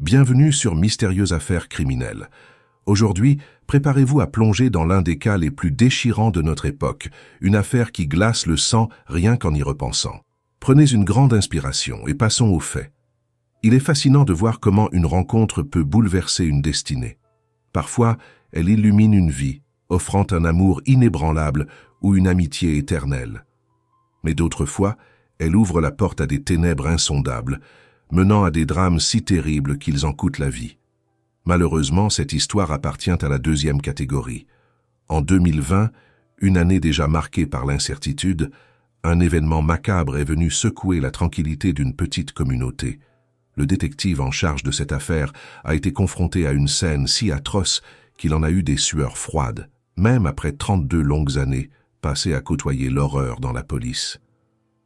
Bienvenue sur Mystérieuse Affaire criminelle. Aujourd'hui, préparez-vous à plonger dans l'un des cas les plus déchirants de notre époque, une affaire qui glace le sang rien qu'en y repensant. Prenez une grande inspiration et passons aux faits. Il est fascinant de voir comment une rencontre peut bouleverser une destinée. Parfois, elle illumine une vie, offrant un amour inébranlable ou une amitié éternelle. Mais d'autres fois, elle ouvre la porte à des ténèbres insondables, menant à des drames si terribles qu'ils en coûtent la vie. Malheureusement, cette histoire appartient à la deuxième catégorie. En 2020, une année déjà marquée par l'incertitude, un événement macabre est venu secouer la tranquillité d'une petite communauté. Le détective en charge de cette affaire a été confronté à une scène si atroce qu'il en a eu des sueurs froides, même après 32 longues années passées à côtoyer l'horreur dans la police.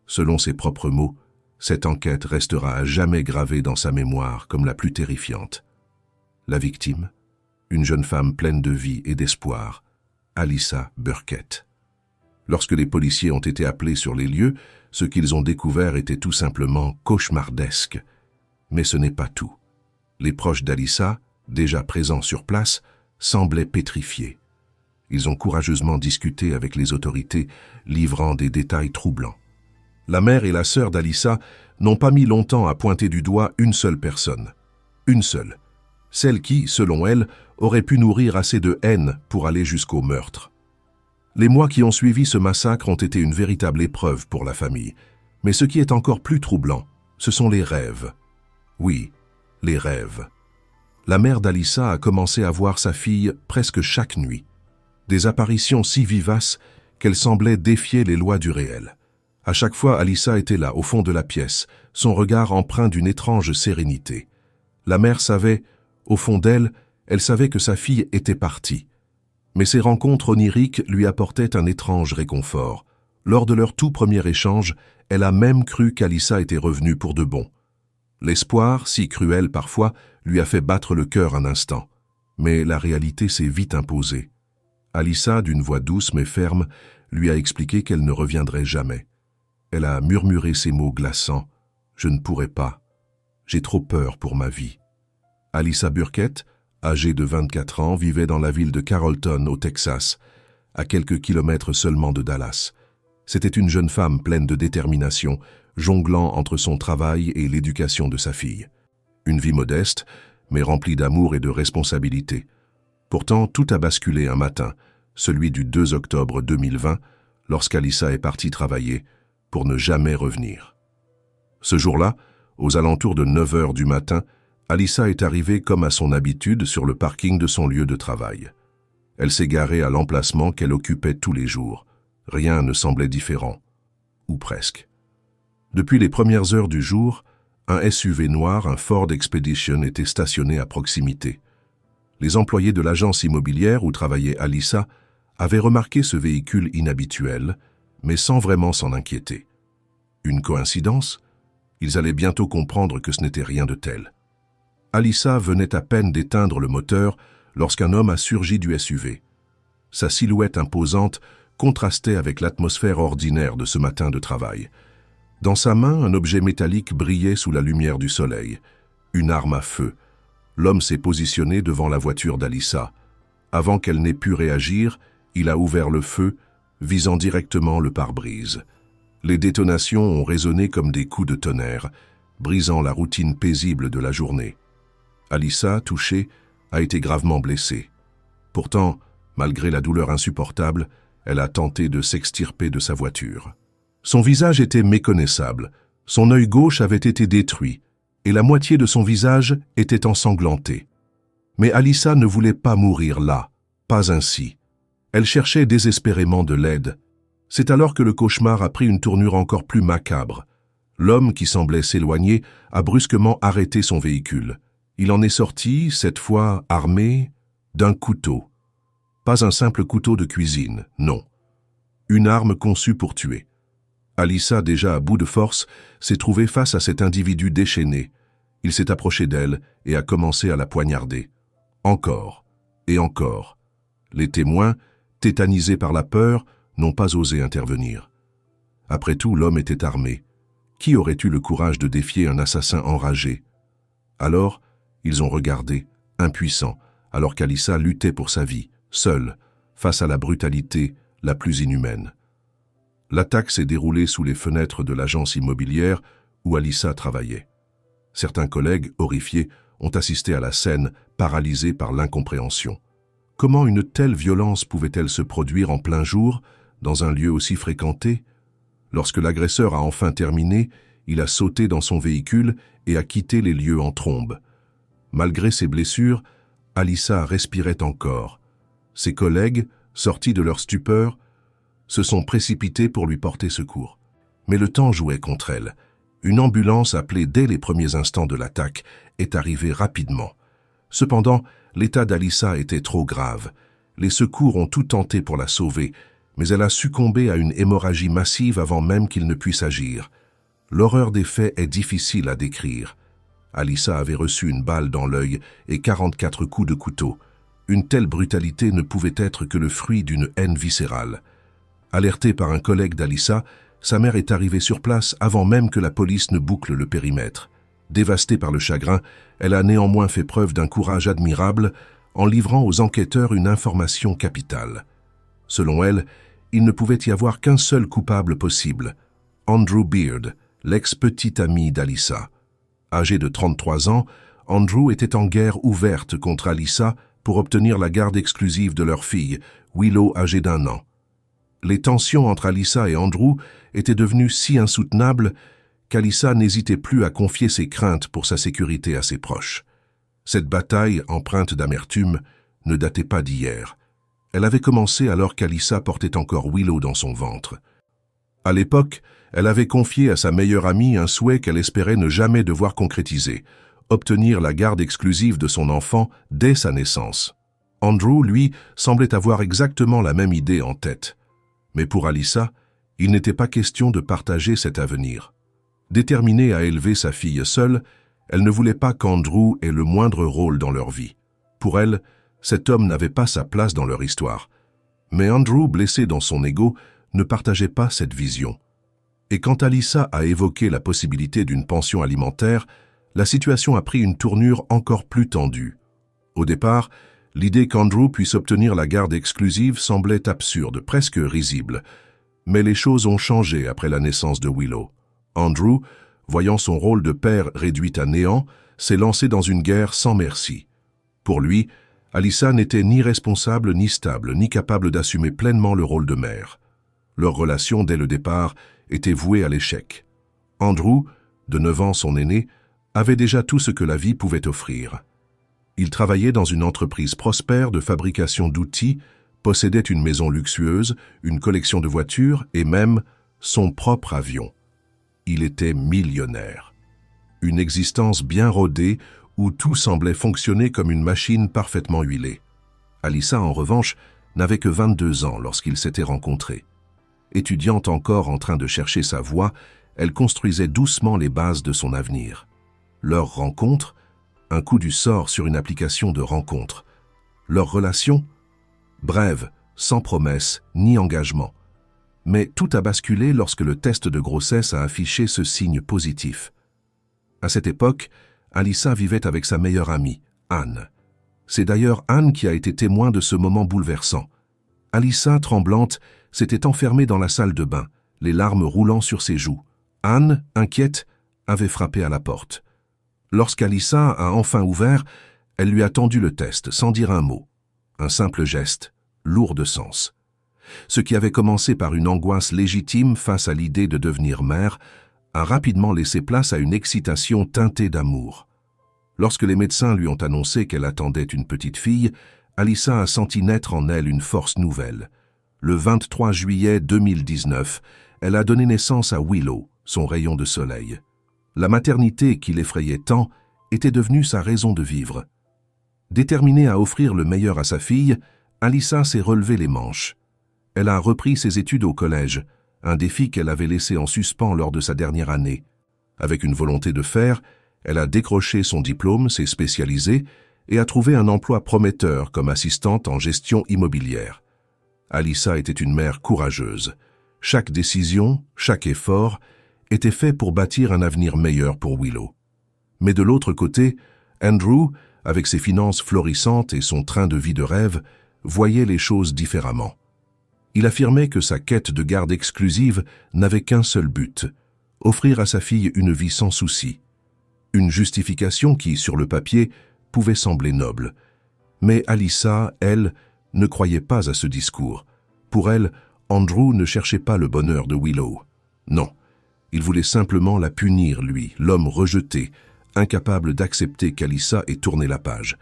Selon ses propres mots, cette enquête restera à jamais gravée dans sa mémoire comme la plus terrifiante. La victime, une jeune femme pleine de vie et d'espoir, Alyssa Burkett. Lorsque les policiers ont été appelés sur les lieux, ce qu'ils ont découvert était tout simplement cauchemardesque. Mais ce n'est pas tout. Les proches d'Alyssa, déjà présents sur place, semblaient pétrifiés. Ils ont courageusement discuté avec les autorités, livrant des détails troublants. La mère et la sœur d'Alyssa n'ont pas mis longtemps à pointer du doigt une seule personne. Une seule. Celle qui, selon elle, aurait pu nourrir assez de haine pour aller jusqu'au meurtre. Les mois qui ont suivi ce massacre ont été une véritable épreuve pour la famille. Mais ce qui est encore plus troublant, ce sont les rêves. Oui, les rêves. La mère d'Alyssa a commencé à voir sa fille presque chaque nuit. Des apparitions si vivaces qu'elle semblait défier les lois du réel. À chaque fois, Alyssa était là, au fond de la pièce, son regard empreint d'une étrange sérénité. La mère savait, au fond d'elle, elle savait que sa fille était partie. Mais ces rencontres oniriques lui apportaient un étrange réconfort. Lors de leur tout premier échange, elle a même cru qu'Alyssa était revenue pour de bon. L'espoir, si cruel parfois, lui a fait battre le cœur un instant. Mais la réalité s'est vite imposée. Alyssa, d'une voix douce mais ferme, lui a expliqué qu'elle ne reviendrait jamais. Elle a murmuré ces mots glaçants. « Je ne pourrai pas. J'ai trop peur pour ma vie. » Alyssa Burkett, âgée de 24 ans, vivait dans la ville de Carrollton, au Texas, à quelques kilomètres seulement de Dallas. C'était une jeune femme pleine de détermination, jonglant entre son travail et l'éducation de sa fille. Une vie modeste, mais remplie d'amour et de responsabilité. Pourtant, tout a basculé un matin, celui du 2 octobre 2020, lorsqu'Alyssa est partie travailler, pour ne jamais revenir. Ce jour-là, aux alentours de 9 heures du matin, Alyssa est arrivée comme à son habitude sur le parking de son lieu de travail. Elle s'est garée à l'emplacement qu'elle occupait tous les jours. Rien ne semblait différent. Ou presque. Depuis les premières heures du jour, un SUV noir, un Ford Expedition, était stationné à proximité. Les employés de l'agence immobilière où travaillait Alyssa avaient remarqué ce véhicule inhabituel, mais sans vraiment s'en inquiéter. Une coïncidence? Ils allaient bientôt comprendre que ce n'était rien de tel. Alyssa venait à peine d'éteindre le moteur lorsqu'un homme a surgi du SUV. Sa silhouette imposante contrastait avec l'atmosphère ordinaire de ce matin de travail. Dans sa main, un objet métallique brillait sous la lumière du soleil. Une arme à feu. L'homme s'est positionné devant la voiture d'Alyssa. Avant qu'elle n'ait pu réagir, il a ouvert le feu, visant directement le pare-brise. Les détonations ont résonné comme des coups de tonnerre, brisant la routine paisible de la journée. Alyssa, touchée, a été gravement blessée. Pourtant, malgré la douleur insupportable, elle a tenté de s'extirper de sa voiture. Son visage était méconnaissable, son œil gauche avait été détruit, et la moitié de son visage était ensanglantée. Mais Alyssa ne voulait pas mourir là, pas ainsi. Elle cherchait désespérément de l'aide. C'est alors que le cauchemar a pris une tournure encore plus macabre. L'homme qui semblait s'éloigner a brusquement arrêté son véhicule. Il en est sorti, cette fois armé, d'un couteau. Pas un simple couteau de cuisine, non. Une arme conçue pour tuer. Alyssa, déjà à bout de force, s'est trouvée face à cet individu déchaîné. Il s'est approché d'elle et a commencé à la poignarder. Encore et encore. Les témoins, tétanisés par la peur, n'ont pas osé intervenir. Après tout, l'homme était armé. Qui aurait eu le courage de défier un assassin enragé? Alors, Ils ont regardé, impuissants, alors qu'Alyssa luttait pour sa vie, seule, face à la brutalité la plus inhumaine. L'attaque s'est déroulée sous les fenêtres de l'agence immobilière où Alyssa travaillait. Certains collègues, horrifiés, ont assisté à la scène, paralysés par l'incompréhension. Comment une telle violence pouvait-elle se produire en plein jour, dans un lieu aussi fréquenté? Lorsque l'agresseur a enfin terminé, il a sauté dans son véhicule et a quitté les lieux en trombe. Malgré ses blessures, Alyssa respirait encore. Ses collègues, sortis de leur stupeur, se sont précipités pour lui porter secours. Mais le temps jouait contre elle. Une ambulance appelée dès les premiers instants de l'attaque est arrivée rapidement. Cependant, l'état d'Alyssa était trop grave. Les secours ont tout tenté pour la sauver, mais elle a succombé à une hémorragie massive avant même qu'il ne puisse agir. L'horreur des faits est difficile à décrire. Alyssa avait reçu une balle dans l'œil et 44 coups de couteau. Une telle brutalité ne pouvait être que le fruit d'une haine viscérale. Alertée par un collègue d'Alyssa, sa mère est arrivée sur place avant même que la police ne boucle le périmètre. Dévastée par le chagrin, elle a néanmoins fait preuve d'un courage admirable en livrant aux enquêteurs une information capitale. Selon elle, il ne pouvait y avoir qu'un seul coupable possible, Andrew Beard, l'ex-petit ami d'Alyssa. Âgé de 33 ans, Andrew était en guerre ouverte contre Alyssa pour obtenir la garde exclusive de leur fille, Willow âgée d'1 an. Les tensions entre Alyssa et Andrew étaient devenues si insoutenables qu'Alyssa n'hésitait plus à confier ses craintes pour sa sécurité à ses proches. Cette bataille, empreinte d'amertume, ne datait pas d'hier. Elle avait commencé alors qu'Alyssa portait encore Willow dans son ventre. À l'époque, elle avait confié à sa meilleure amie un souhait qu'elle espérait ne jamais devoir concrétiser, obtenir la garde exclusive de son enfant dès sa naissance. Andrew, lui, semblait avoir exactement la même idée en tête. Mais pour Alyssa, il n'était pas question de partager cet avenir. Déterminée à élever sa fille seule, elle ne voulait pas qu'Andrew ait le moindre rôle dans leur vie. Pour elle, cet homme n'avait pas sa place dans leur histoire. Mais Andrew, blessé dans son ego, ne partageait pas cette vision. Et quand Alyssa a évoqué la possibilité d'une pension alimentaire, la situation a pris une tournure encore plus tendue. Au départ, l'idée qu'Andrew puisse obtenir la garde exclusive semblait absurde, presque risible. Mais les choses ont changé après la naissance de Willow. Andrew, voyant son rôle de père réduit à néant, s'est lancé dans une guerre sans merci. Pour lui, Alyssa n'était ni responsable, ni stable, ni capable d'assumer pleinement le rôle de mère. Leur relation, dès le départ, était vouée à l'échec. Andrew, de 9 ans son aîné, avait déjà tout ce que la vie pouvait offrir. Il travaillait dans une entreprise prospère de fabrication d'outils, possédait une maison luxueuse, une collection de voitures et même son propre avion. Il était millionnaire. Une existence bien rodée où tout semblait fonctionner comme une machine parfaitement huilée. Alyssa, en revanche, n'avait que 22 ans lorsqu'ils s'étaient rencontrés. Étudiante encore en train de chercher sa voie, elle construisait doucement les bases de son avenir. Leur rencontre, un coup du sort sur une application de rencontre. Leur relation, brève, sans promesse ni engagement. Mais tout a basculé lorsque le test de grossesse a affiché ce signe positif. À cette époque, Alyssa vivait avec sa meilleure amie, Anne. C'est d'ailleurs Anne qui a été témoin de ce moment bouleversant. Alyssa, tremblante, s'était enfermée dans la salle de bain, les larmes roulant sur ses joues. Anne, inquiète, avait frappé à la porte. Lorsqu'Alyssa a enfin ouvert, elle lui a tendu le test sans dire un mot. Un simple geste, lourd de sens. Ce qui avait commencé par une angoisse légitime face à l'idée de devenir mère a rapidement laissé place à une excitation teintée d'amour. Lorsque les médecins lui ont annoncé qu'elle attendait une petite fille, Alyssa a senti naître en elle une force nouvelle. Le 23 juillet 2019, elle a donné naissance à Willow, son rayon de soleil. La maternité qui l'effrayait tant était devenue sa raison de vivre. Déterminée à offrir le meilleur à sa fille, Alyssa s'est relevé les manches. Elle a repris ses études au collège, un défi qu'elle avait laissé en suspens lors de sa dernière année. Avec une volonté de faire, elle a décroché son diplôme, s'est spécialisée et a trouvé un emploi prometteur comme assistante en gestion immobilière. Alyssa était une mère courageuse. Chaque décision, chaque effort était fait pour bâtir un avenir meilleur pour Willow. Mais de l'autre côté, Andrew, avec ses finances florissantes et son train de vie de rêve, voyait les choses différemment. Il affirmait que sa quête de garde exclusive n'avait qu'un seul but, offrir à sa fille une vie sans souci. Une justification qui, sur le papier, pouvait sembler noble. Mais Alyssa, elle, ne croyait pas à ce discours. Pour elle, Andrew ne cherchait pas le bonheur de Willow. Non, il voulait simplement la punir, lui, l'homme rejeté, incapable d'accepter qu'Alyssa ait tourné la page.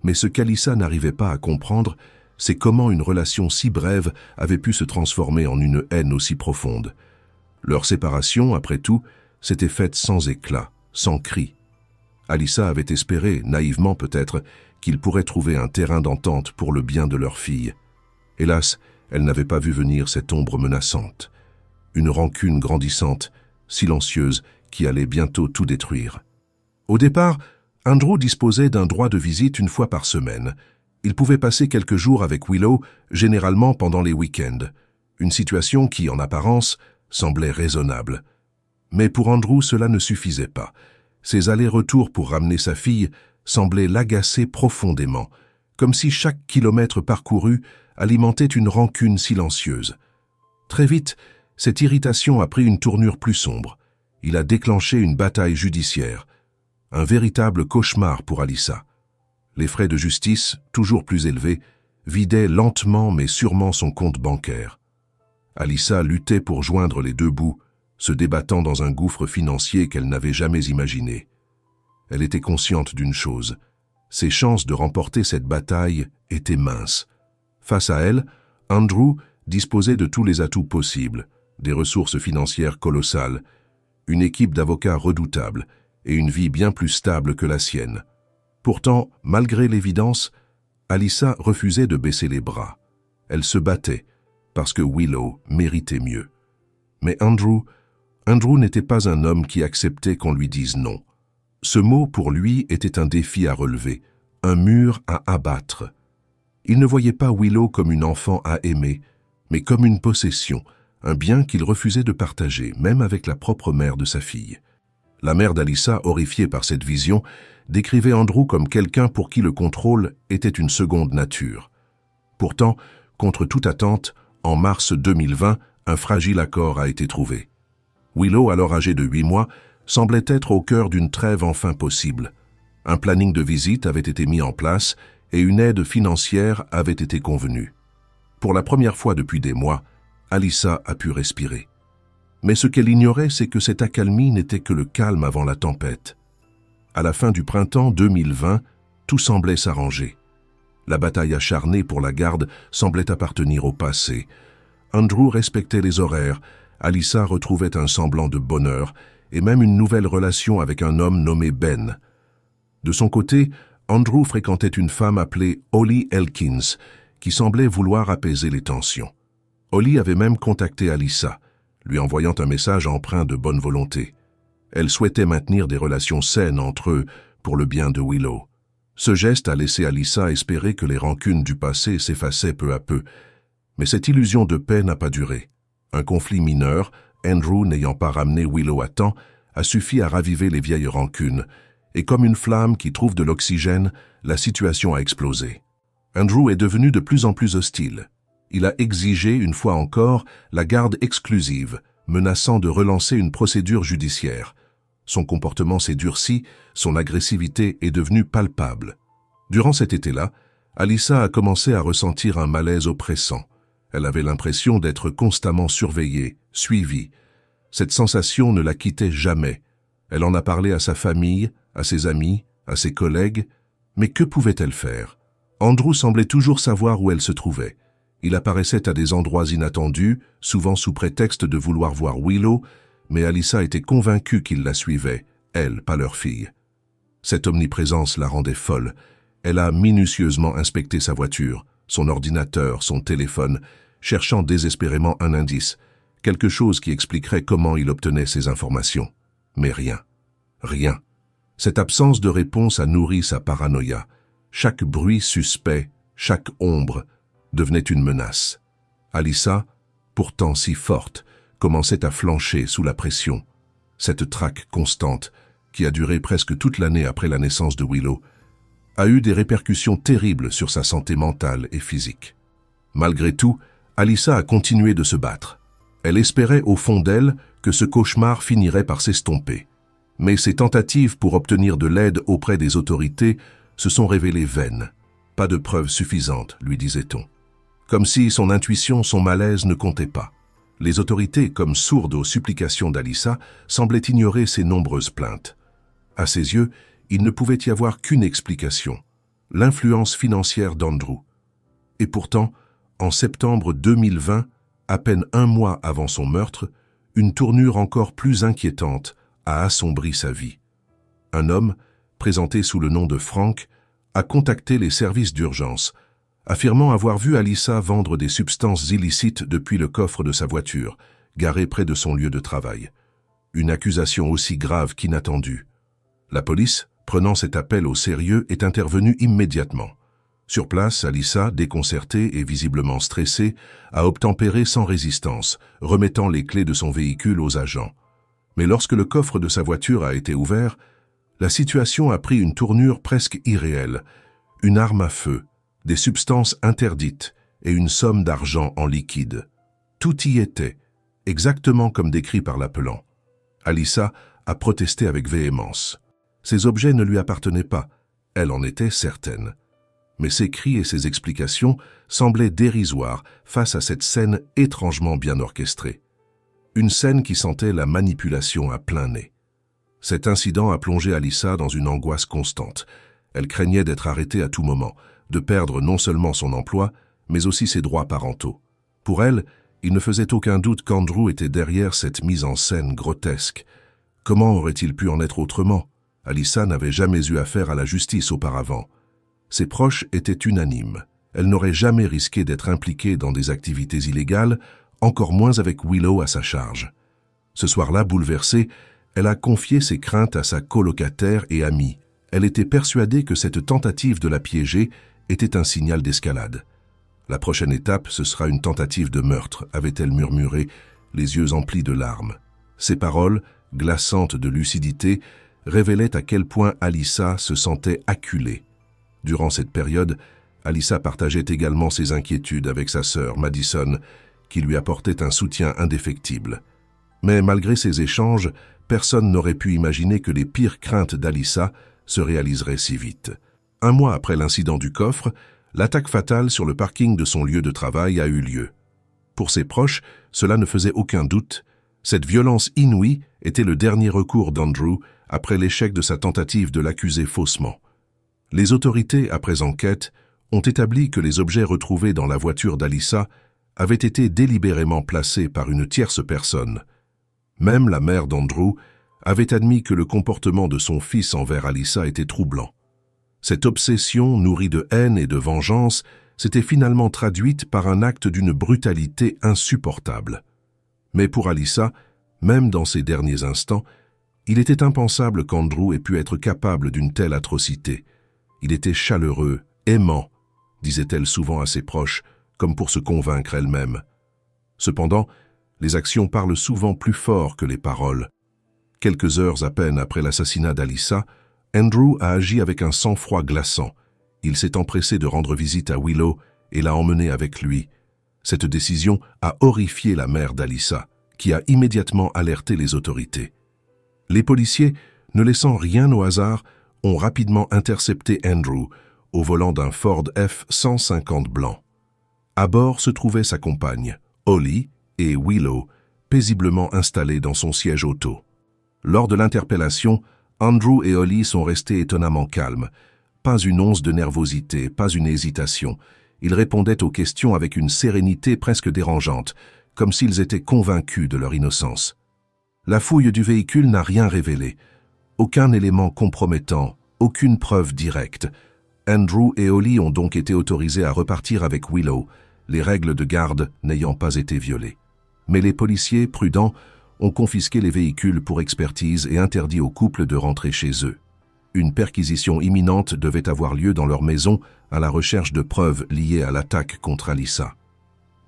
Mais ce qu'Alyssa n'arrivait pas à comprendre, c'est comment une relation si brève avait pu se transformer en une haine aussi profonde. Leur séparation, après tout, s'était faite sans éclat, sans cri. Alyssa avait espéré, naïvement peut-être, qu'ils pourraient trouver un terrain d'entente pour le bien de leur fille. Hélas, elle n'avait pas vu venir cette ombre menaçante. Une rancune grandissante, silencieuse, qui allait bientôt tout détruire. Au départ, Andrew disposait d'un droit de visite une fois par semaine. Il pouvait passer quelques jours avec Willow, généralement pendant les week-ends. Une situation qui, en apparence, semblait raisonnable. Mais pour Andrew, cela ne suffisait pas. Ses allers-retours pour ramener sa fille semblaient l'agacer profondément, comme si chaque kilomètre parcouru alimentait une rancune silencieuse. Très vite, cette irritation a pris une tournure plus sombre. Il a déclenché une bataille judiciaire. Un véritable cauchemar pour Alyssa. Les frais de justice, toujours plus élevés, vidaient lentement mais sûrement son compte bancaire. Alyssa luttait pour joindre les deux bouts, se débattant dans un gouffre financier qu'elle n'avait jamais imaginé. Elle était consciente d'une chose, ses chances de remporter cette bataille étaient minces. Face à elle, Andrew disposait de tous les atouts possibles, des ressources financières colossales, une équipe d'avocats redoutables et une vie bien plus stable que la sienne. Pourtant, malgré l'évidence, Alyssa refusait de baisser les bras. Elle se battait, parce que Willow méritait mieux. Mais Andrew n'était pas un homme qui acceptait qu'on lui dise non. Ce mot, pour lui, était un défi à relever, un mur à abattre. Il ne voyait pas Willow comme une enfant à aimer, mais comme une possession, un bien qu'il refusait de partager, même avec la propre mère de sa fille. La mère d'Alyssa, horrifiée par cette vision, décrivait Andrew comme quelqu'un pour qui le contrôle était une seconde nature. Pourtant, contre toute attente, en mars 2020, un fragile accord a été trouvé. Willow, alors âgée de 8 mois, semblait être au cœur d'une trêve enfin possible. Un planning de visite avait été mis en place et une aide financière avait été convenue. Pour la première fois depuis des mois, Alyssa a pu respirer. Mais ce qu'elle ignorait, c'est que cette accalmie n'était que le calme avant la tempête. À la fin du printemps 2020, tout semblait s'arranger. La bataille acharnée pour la garde semblait appartenir au passé. Andrew respectait les horaires, Alyssa retrouvait un semblant de bonheur et même une nouvelle relation avec un homme nommé Ben. De son côté, Andrew fréquentait une femme appelée Holly Elkins, qui semblait vouloir apaiser les tensions. Holly avait même contacté Alyssa, lui envoyant un message empreint de bonne volonté. Elle souhaitait maintenir des relations saines entre eux pour le bien de Willow. Ce geste a laissé Alyssa espérer que les rancunes du passé s'effaçaient peu à peu. Mais cette illusion de paix n'a pas duré. Un conflit mineur, Andrew n'ayant pas ramené Willow à temps, a suffi à raviver les vieilles rancunes, et comme une flamme qui trouve de l'oxygène, la situation a explosé. Andrew est devenu de plus en plus hostile. Il a exigé, une fois encore, la garde exclusive, menaçant de relancer une procédure judiciaire. Son comportement s'est durci, son agressivité est devenue palpable. Durant cet été-là, Alyssa a commencé à ressentir un malaise oppressant. Elle avait l'impression d'être constamment surveillée, suivie. Cette sensation ne la quittait jamais. Elle en a parlé à sa famille, à ses amis, à ses collègues, mais que pouvait-elle faire? Andrew semblait toujours savoir où elle se trouvait. Il apparaissait à des endroits inattendus, souvent sous prétexte de vouloir voir Willow, mais Alyssa était convaincue qu'il la suivait, elle, pas leur fille. Cette omniprésence la rendait folle. Elle a minutieusement inspecté sa voiture, son ordinateur, son téléphone, cherchant désespérément un indice, quelque chose qui expliquerait comment il obtenait ces informations. Mais rien. Rien. Cette absence de réponse a nourri sa paranoïa. Chaque bruit suspect, chaque ombre, devenait une menace. Alyssa, pourtant si forte, commençait à flancher sous la pression. Cette traque constante, qui a duré presque toute l'année après la naissance de Willow, a eu des répercussions terribles sur sa santé mentale et physique. Malgré tout, Alyssa a continué de se battre. Elle espérait au fond d'elle que ce cauchemar finirait par s'estomper. Mais ses tentatives pour obtenir de l'aide auprès des autorités se sont révélées vaines. Pas de preuves suffisantes, lui disait-on. Comme si son intuition, son malaise ne comptaient pas. Les autorités, comme sourdes aux supplications d'Alyssa, semblaient ignorer ses nombreuses plaintes. À ses yeux, il ne pouvait y avoir qu'une explication, l'influence financière d'Andrew. Et pourtant, en septembre 2020, à peine un mois avant son meurtre, une tournure encore plus inquiétante a assombri sa vie. Un homme, présenté sous le nom de Frank, a contacté les services d'urgence, affirmant avoir vu Alyssa vendre des substances illicites depuis le coffre de sa voiture, garé près de son lieu de travail. Une accusation aussi grave qu'inattendue. La police, prenant cet appel au sérieux, est intervenue immédiatement. Sur place, Alyssa, déconcertée et visiblement stressée, a obtempéré sans résistance, remettant les clés de son véhicule aux agents. Mais lorsque le coffre de sa voiture a été ouvert, la situation a pris une tournure presque irréelle. Une arme à feu, des substances interdites et une somme d'argent en liquide. Tout y était, exactement comme décrit par l'appelant. Alyssa a protesté avec véhémence. Ces objets ne lui appartenaient pas, elle en était certaine. Mais ses cris et ses explications semblaient dérisoires face à cette scène étrangement bien orchestrée. Une scène qui sentait la manipulation à plein nez. Cet incident a plongé Alyssa dans une angoisse constante. Elle craignait d'être arrêtée à tout moment, de perdre non seulement son emploi, mais aussi ses droits parentaux. Pour elle, il ne faisait aucun doute qu'Andrew était derrière cette mise en scène grotesque. Comment aurait-il pu en être autrement? Alyssa n'avait jamais eu affaire à la justice auparavant. Ses proches étaient unanimes. Elle n'aurait jamais risqué d'être impliquée dans des activités illégales, encore moins avec Willow à sa charge. Ce soir-là, bouleversée, elle a confié ses craintes à sa colocataire et amie. Elle était persuadée que cette tentative de la piéger était un signal d'escalade. La prochaine étape, ce sera une tentative de meurtre, avait-elle murmuré, les yeux emplis de larmes. Ses paroles, glaçantes de lucidité, révélaient à quel point Alyssa se sentait acculée. Durant cette période, Alyssa partageait également ses inquiétudes avec sa sœur, Madison, qui lui apportait un soutien indéfectible. Mais malgré ces échanges, personne n'aurait pu imaginer que les pires craintes d'Alyssa se réaliseraient si vite. Un mois après l'incident du coffre, l'attaque fatale sur le parking de son lieu de travail a eu lieu. Pour ses proches, cela ne faisait aucun doute. Cette violence inouïe était le dernier recours d'Andrew après l'échec de sa tentative de l'accuser faussement. Les autorités, après enquête, ont établi que les objets retrouvés dans la voiture d'Alyssa avaient été délibérément placés par une tierce personne. Même la mère d'Andrew avait admis que le comportement de son fils envers Alyssa était troublant. Cette obsession, nourrie de haine et de vengeance, s'était finalement traduite par un acte d'une brutalité insupportable. Mais pour Alyssa, même dans ses derniers instants, il était impensable qu'Andrew ait pu être capable d'une telle atrocité. Il était chaleureux, aimant, disait-elle souvent à ses proches, comme pour se convaincre elle-même. Cependant, les actions parlent souvent plus fort que les paroles. Quelques heures à peine après l'assassinat d'Alyssa, Andrew a agi avec un sang-froid glaçant. Il s'est empressé de rendre visite à Willow et l'a emmenée avec lui. Cette décision a horrifié la mère d'Alyssa, qui a immédiatement alerté les autorités. Les policiers, ne laissant rien au hasard, ont rapidement intercepté Andrew au volant d'un Ford F-150 blanc. À bord se trouvait sa compagne, Holly, et Willow, paisiblement installés dans son siège auto. Lors de l'interpellation, Andrew et Holly sont restés étonnamment calmes. Pas une once de nervosité, pas une hésitation. Ils répondaient aux questions avec une sérénité presque dérangeante, comme s'ils étaient convaincus de leur innocence. La fouille du véhicule n'a rien révélé. Aucun élément compromettant, aucune preuve directe. Andrew et Holly ont donc été autorisés à repartir avec Willow, les règles de garde n'ayant pas été violées. Mais les policiers, prudents, ont confisqué les véhicules pour expertise et interdit au couple de rentrer chez eux. Une perquisition imminente devait avoir lieu dans leur maison à la recherche de preuves liées à l'attaque contre Alyssa.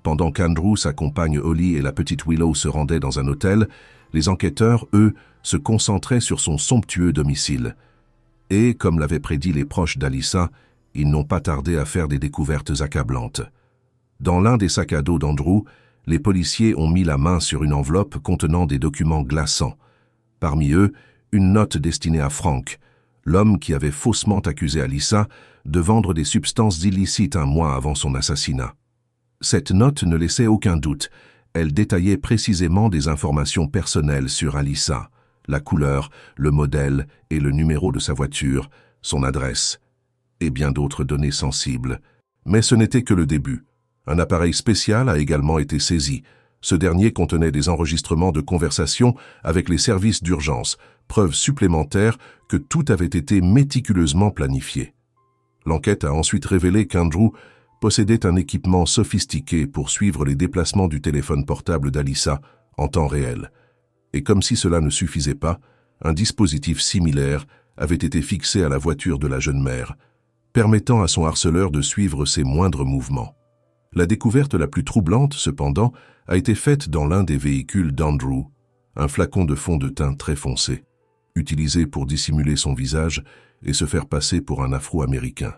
Pendant qu'Andrew, sa compagne Holly et la petite Willow se rendaient dans un hôtel, les enquêteurs, eux, se concentrait sur son somptueux domicile. Et, comme l'avaient prédit les proches d'Alyssa, ils n'ont pas tardé à faire des découvertes accablantes. Dans l'un des sacs à dos d'Andrew, les policiers ont mis la main sur une enveloppe contenant des documents glaçants. Parmi eux, une note destinée à Frank, l'homme qui avait faussement accusé Alyssa de vendre des substances illicites un mois avant son assassinat. Cette note ne laissait aucun doute. Elle détaillait précisément des informations personnelles sur Alyssa, la couleur, le modèle et le numéro de sa voiture, son adresse, et bien d'autres données sensibles. Mais ce n'était que le début. Un appareil spécial a également été saisi. Ce dernier contenait des enregistrements de conversations avec les services d'urgence, preuve supplémentaire que tout avait été méticuleusement planifié. L'enquête a ensuite révélé qu'Andrew possédait un équipement sophistiqué pour suivre les déplacements du téléphone portable d'Alyssa en temps réel. Et comme si cela ne suffisait pas, un dispositif similaire avait été fixé à la voiture de la jeune mère, permettant à son harceleur de suivre ses moindres mouvements. La découverte la plus troublante, cependant, a été faite dans l'un des véhicules d'Andrew, un flacon de fond de teint très foncé, utilisé pour dissimuler son visage et se faire passer pour un Afro-Américain.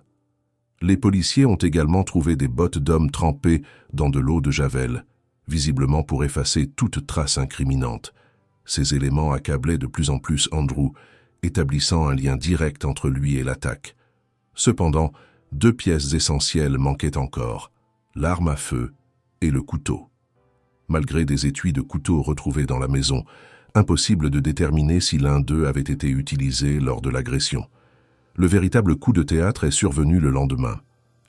Les policiers ont également trouvé des bottes d'homme trempées dans de l'eau de Javel, visiblement pour effacer toute trace incriminante. Ces éléments accablaient de plus en plus Andrew, établissant un lien direct entre lui et l'attaque. Cependant, 2 pièces essentielles manquaient encore, l'arme à feu et le couteau. Malgré des étuis de couteau retrouvés dans la maison, impossible de déterminer si l'un d'eux avait été utilisé lors de l'agression. Le véritable coup de théâtre est survenu le lendemain.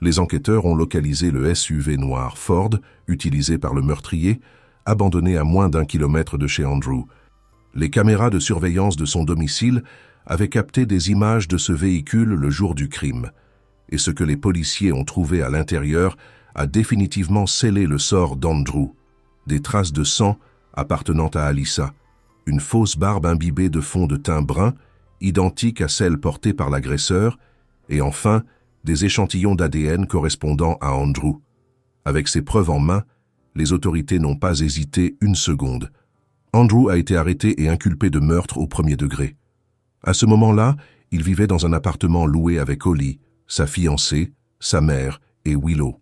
Les enquêteurs ont localisé le SUV noir Ford, utilisé par le meurtrier, abandonné à moins d'1 kilomètre de chez Andrew. Les caméras de surveillance de son domicile avaient capté des images de ce véhicule le jour du crime, et ce que les policiers ont trouvé à l'intérieur a définitivement scellé le sort d'Andrew. Des traces de sang appartenant à Alyssa, une fausse barbe imbibée de fond de teint brun, identique à celle portée par l'agresseur, et enfin, des échantillons d'ADN correspondant à Andrew. Avec ces preuves en main, les autorités n'ont pas hésité une seconde. Andrew a été arrêté et inculpé de meurtre au premier degré. À ce moment-là, il vivait dans un appartement loué avec Holly, sa fiancée, sa mère et Willow.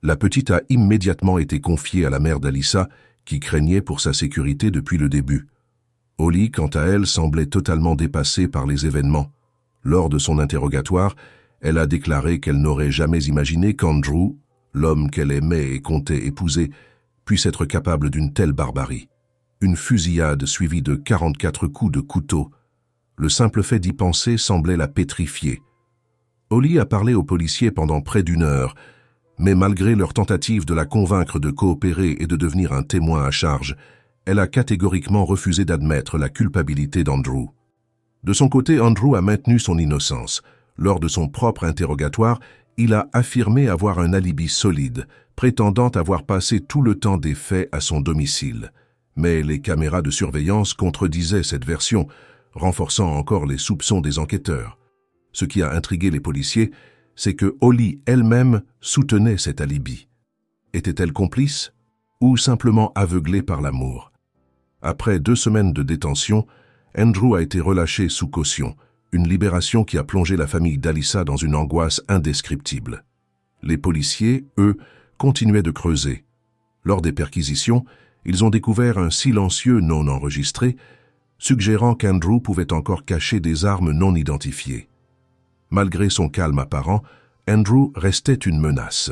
La petite a immédiatement été confiée à la mère d'Alyssa, qui craignait pour sa sécurité depuis le début. Holly, quant à elle, semblait totalement dépassée par les événements. Lors de son interrogatoire, elle a déclaré qu'elle n'aurait jamais imaginé qu'Andrew, l'homme qu'elle aimait et comptait épouser, puisse être capable d'une telle barbarie. Une fusillade suivie de 44 coups de couteau. Le simple fait d'y penser semblait la pétrifier. Holly a parlé aux policiers pendant près d'1 heure, mais malgré leur tentative de la convaincre de coopérer et de devenir un témoin à charge, elle a catégoriquement refusé d'admettre la culpabilité d'Andrew. De son côté, Andrew a maintenu son innocence. Lors de son propre interrogatoire, il a affirmé avoir un alibi solide, prétendant avoir passé tout le temps des faits à son domicile. Mais les caméras de surveillance contredisaient cette version, renforçant encore les soupçons des enquêteurs. Ce qui a intrigué les policiers, c'est que Holly elle-même soutenait cet alibi. Était-elle complice ou simplement aveuglée par l'amour? Après 2 semaines de détention, Andrew a été relâché sous caution, une libération qui a plongé la famille d'Alyssa dans une angoisse indescriptible. Les policiers, eux, continuaient de creuser. Lors des perquisitions, ils ont découvert un silencieux non enregistré, suggérant qu'Andrew pouvait encore cacher des armes non identifiées. Malgré son calme apparent, Andrew restait une menace.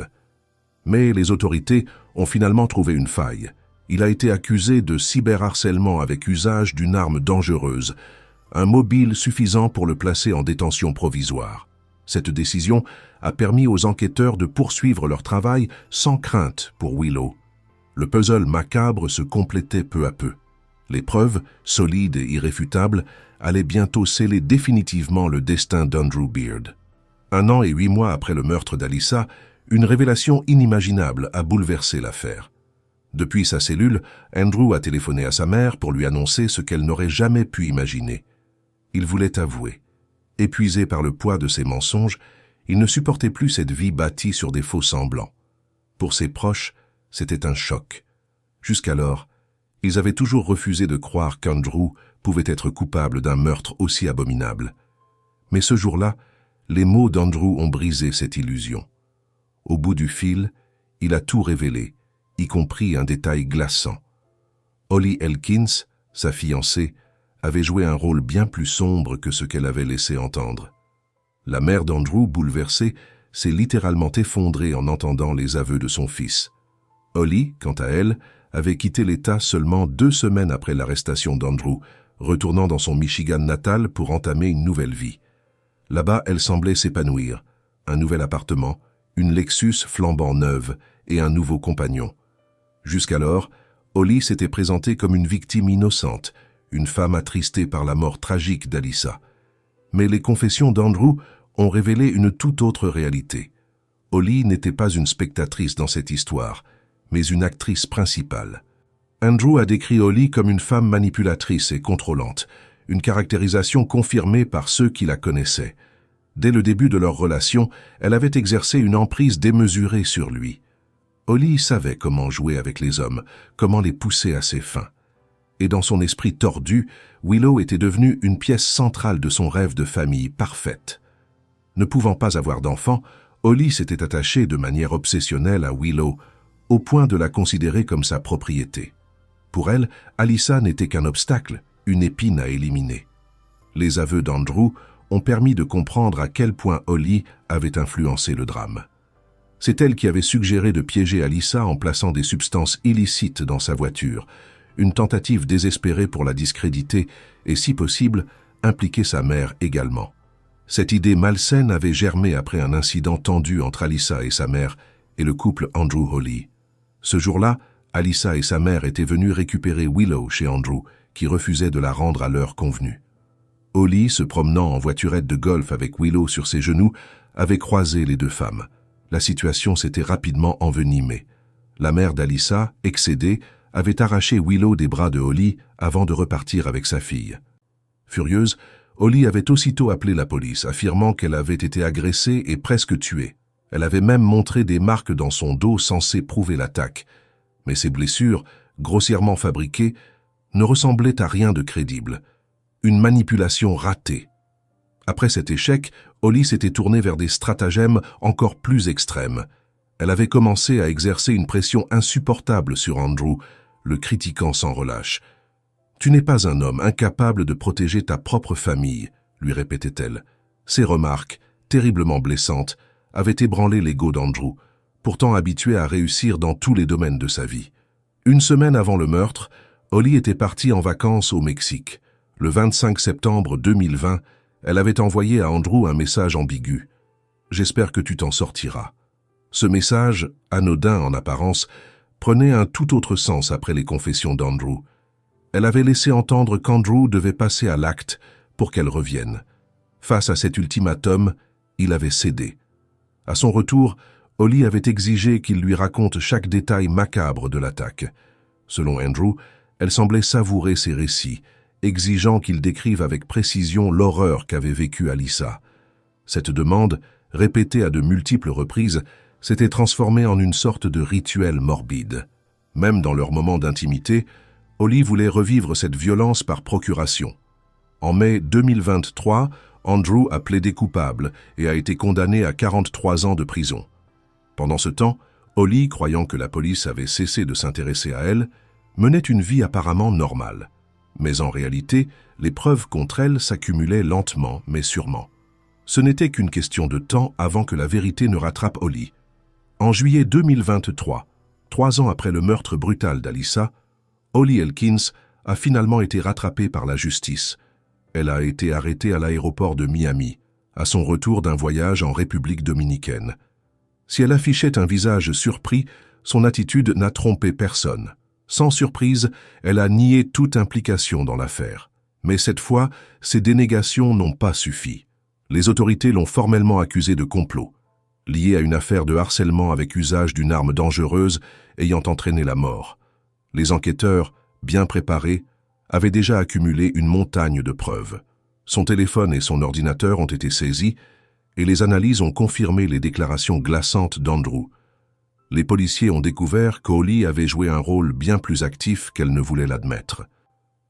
Mais les autorités ont finalement trouvé une faille. Il a été accusé de cyberharcèlement avec usage d'une arme dangereuse, un mobile suffisant pour le placer en détention provisoire. Cette décision a permis aux enquêteurs de poursuivre leur travail sans crainte pour Willow. Le puzzle macabre se complétait peu à peu. Les preuves, solides et irréfutables, allaient bientôt sceller définitivement le destin d'Andrew Beard. 1 an et 8 mois après le meurtre d'Alyssa, une révélation inimaginable a bouleversé l'affaire. Depuis sa cellule, Andrew a téléphoné à sa mère pour lui annoncer ce qu'elle n'aurait jamais pu imaginer. Il voulait avouer. Épuisé par le poids de ses mensonges, il ne supportait plus cette vie bâtie sur des faux semblants. Pour ses proches, c'était un choc. Jusqu'alors, ils avaient toujours refusé de croire qu'Andrew pouvait être coupable d'un meurtre aussi abominable. Mais ce jour-là, les mots d'Andrew ont brisé cette illusion. Au bout du fil, il a tout révélé, y compris un détail glaçant. Holly Elkins, sa fiancée, avait joué un rôle bien plus sombre que ce qu'elle avait laissé entendre. La mère d'Andrew, bouleversée, s'est littéralement effondrée en entendant les aveux de son fils. Holly, quant à elle, avait quitté l'État seulement 2 semaines après l'arrestation d'Andrew, retournant dans son Michigan natal pour entamer une nouvelle vie. Là-bas, elle semblait s'épanouir. Un nouvel appartement, une Lexus flambant neuve et un nouveau compagnon. Jusqu'alors, Holly s'était présentée comme une victime innocente, une femme attristée par la mort tragique d'Alyssa. Mais les confessions d'Andrew ont révélé une toute autre réalité. Holly n'était pas une spectatrice dans cette histoire, mais une actrice principale. Andrew a décrit Holly comme une femme manipulatrice et contrôlante, une caractérisation confirmée par ceux qui la connaissaient. Dès le début de leur relation, elle avait exercé une emprise démesurée sur lui. Holly savait comment jouer avec les hommes, comment les pousser à ses fins. Et dans son esprit tordu, Willow était devenue une pièce centrale de son rêve de famille parfaite. Ne pouvant pas avoir d'enfant, Holly s'était attachée de manière obsessionnelle à Willow, au point de la considérer comme sa propriété. Pour elle, Alyssa n'était qu'un obstacle, une épine à éliminer. Les aveux d'Andrew ont permis de comprendre à quel point Holly avait influencé le drame. C'est elle qui avait suggéré de piéger Alyssa en plaçant des substances illicites dans sa voiture, une tentative désespérée pour la discréditer et, si possible, impliquer sa mère également. Cette idée malsaine avait germé après un incident tendu entre Alyssa et sa mère et le couple Andrew-Holly. Ce jour-là, Alyssa et sa mère étaient venues récupérer Willow chez Andrew, qui refusait de la rendre à l'heure convenue. Holly, se promenant en voiturette de golf avec Willow sur ses genoux, avait croisé les deux femmes. La situation s'était rapidement envenimée. La mère d'Alyssa, excédée, avait arraché Willow des bras de Holly avant de repartir avec sa fille. Furieuse, Holly avait aussitôt appelé la police, affirmant qu'elle avait été agressée et presque tuée. Elle avait même montré des marques dans son dos censées prouver l'attaque. Mais ces blessures, grossièrement fabriquées, ne ressemblaient à rien de crédible. Une manipulation ratée. Après cet échec, Holly s'était tournée vers des stratagèmes encore plus extrêmes. Elle avait commencé à exercer une pression insupportable sur Andrew, le critiquant sans relâche. « Tu n'es pas un homme incapable de protéger ta propre famille », lui répétait-elle. Ces remarques, terriblement blessantes, avaient ébranlé l'ego d'Andrew, pourtant habitué à réussir dans tous les domaines de sa vie. Une semaine avant le meurtre, Holly était partie en vacances au Mexique. Le 25 septembre 2020, elle avait envoyé à Andrew un message ambigu. « J'espère que tu t'en sortiras ». Ce message, anodin en apparence, prenait un tout autre sens après les confessions d'Andrew. Elle avait laissé entendre qu'Andrew devait passer à l'acte pour qu'elle revienne. Face à cet ultimatum, il avait cédé. À son retour, Holly avait exigé qu'il lui raconte chaque détail macabre de l'attaque. Selon Andrew, elle semblait savourer ses récits, exigeant qu'il décrive avec précision l'horreur qu'avait vécue Alyssa. Cette demande, répétée à de multiples reprises, s'était transformée en une sorte de rituel morbide. Même dans leurs moments d'intimité, Holly voulait revivre cette violence par procuration. En mai 2023, Andrew a plaidé coupable et a été condamné à 43 ans de prison. Pendant ce temps, Holly, croyant que la police avait cessé de s'intéresser à elle, menait une vie apparemment normale. Mais en réalité, les preuves contre elle s'accumulaient lentement mais sûrement. Ce n'était qu'une question de temps avant que la vérité ne rattrape Holly. En juillet 2023, 3 ans après le meurtre brutal d'Alyssa, Holly Elkins a finalement été rattrapée par la justice. Elle a été arrêtée à l'aéroport de Miami, à son retour d'un voyage en République dominicaine. Si elle affichait un visage surpris, son attitude n'a trompé personne. Sans surprise, elle a nié toute implication dans l'affaire. Mais cette fois, ses dénégations n'ont pas suffi. Les autorités l'ont formellement accusée de complot, lié à une affaire de harcèlement avec usage d'une arme dangereuse ayant entraîné la mort. Les enquêteurs, bien préparés, avaient déjà accumulé une montagne de preuves. Son téléphone et son ordinateur ont été saisis et les analyses ont confirmé les déclarations glaçantes d'Andrew. Les policiers ont découvert qu'Holly avait joué un rôle bien plus actif qu'elle ne voulait l'admettre.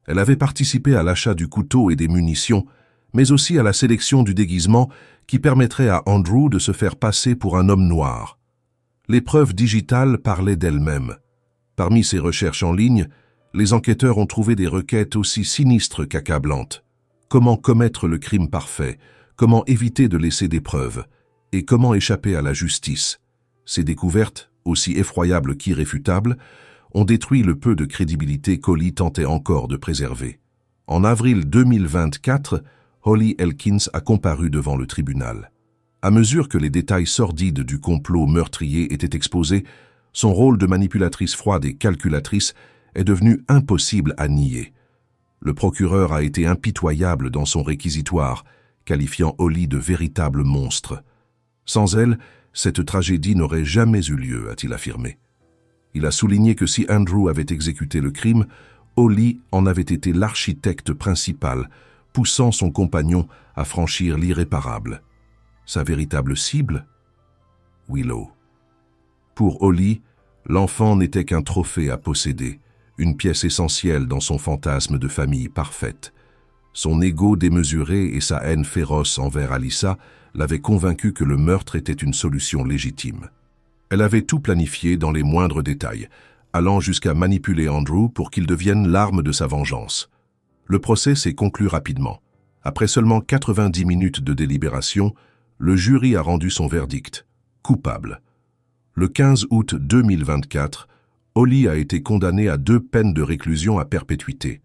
Elle avait participé à l'achat du couteau et des munitions, mais aussi à la sélection du déguisement qui permettrait à Andrew de se faire passer pour un homme noir. Les preuves digitales parlaient d'elles-mêmes. Parmi ses recherches en ligne, les enquêteurs ont trouvé des requêtes aussi sinistres qu'accablantes. Comment commettre le crime parfait? Comment éviter de laisser des preuves? Et comment échapper à la justice? Ces découvertes, aussi effroyables qu'irréfutables, ont détruit le peu de crédibilité qu'Holly tentait encore de préserver. En avril 2024, Holly Elkins a comparu devant le tribunal. À mesure que les détails sordides du complot meurtrier étaient exposés, son rôle de manipulatrice froide et calculatrice est devenu impossible à nier. Le procureur a été impitoyable dans son réquisitoire, qualifiant Holly de véritable monstre. Sans elle, cette tragédie n'aurait jamais eu lieu, a-t-il affirmé. Il a souligné que si Andrew avait exécuté le crime, Holly en avait été l'architecte principal, poussant son compagnon à franchir l'irréparable. Sa véritable cible? Willow. Pour Holly, l'enfant n'était qu'un trophée à posséder, une pièce essentielle dans son fantasme de famille parfaite. Son ego démesuré et sa haine féroce envers Alyssa l'avaient convaincu que le meurtre était une solution légitime. Elle avait tout planifié dans les moindres détails, allant jusqu'à manipuler Andrew pour qu'il devienne l'arme de sa vengeance. Le procès s'est conclu rapidement. Après seulement 90 minutes de délibération, le jury a rendu son verdict. Coupable. Le 15 août 2024, Holly a été condamnée à 2 peines de réclusion à perpétuité.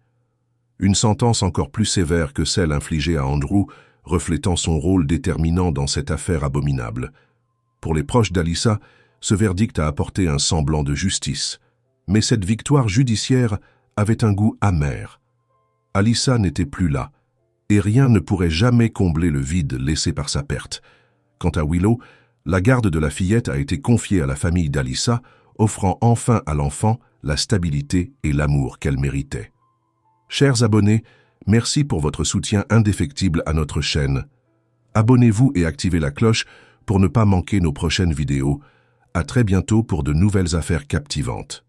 Une sentence encore plus sévère que celle infligée à Andrew, reflétant son rôle déterminant dans cette affaire abominable. Pour les proches d'Alyssa, ce verdict a apporté un semblant de justice. Mais cette victoire judiciaire avait un goût amer. Alyssa n'était plus là, et rien ne pourrait jamais combler le vide laissé par sa perte. Quant à Willow, la garde de la fillette a été confiée à la famille d'Alyssa, offrant enfin à l'enfant la stabilité et l'amour qu'elle méritait. Chers abonnés, merci pour votre soutien indéfectible à notre chaîne. Abonnez-vous et activez la cloche pour ne pas manquer nos prochaines vidéos. À très bientôt pour de nouvelles affaires captivantes.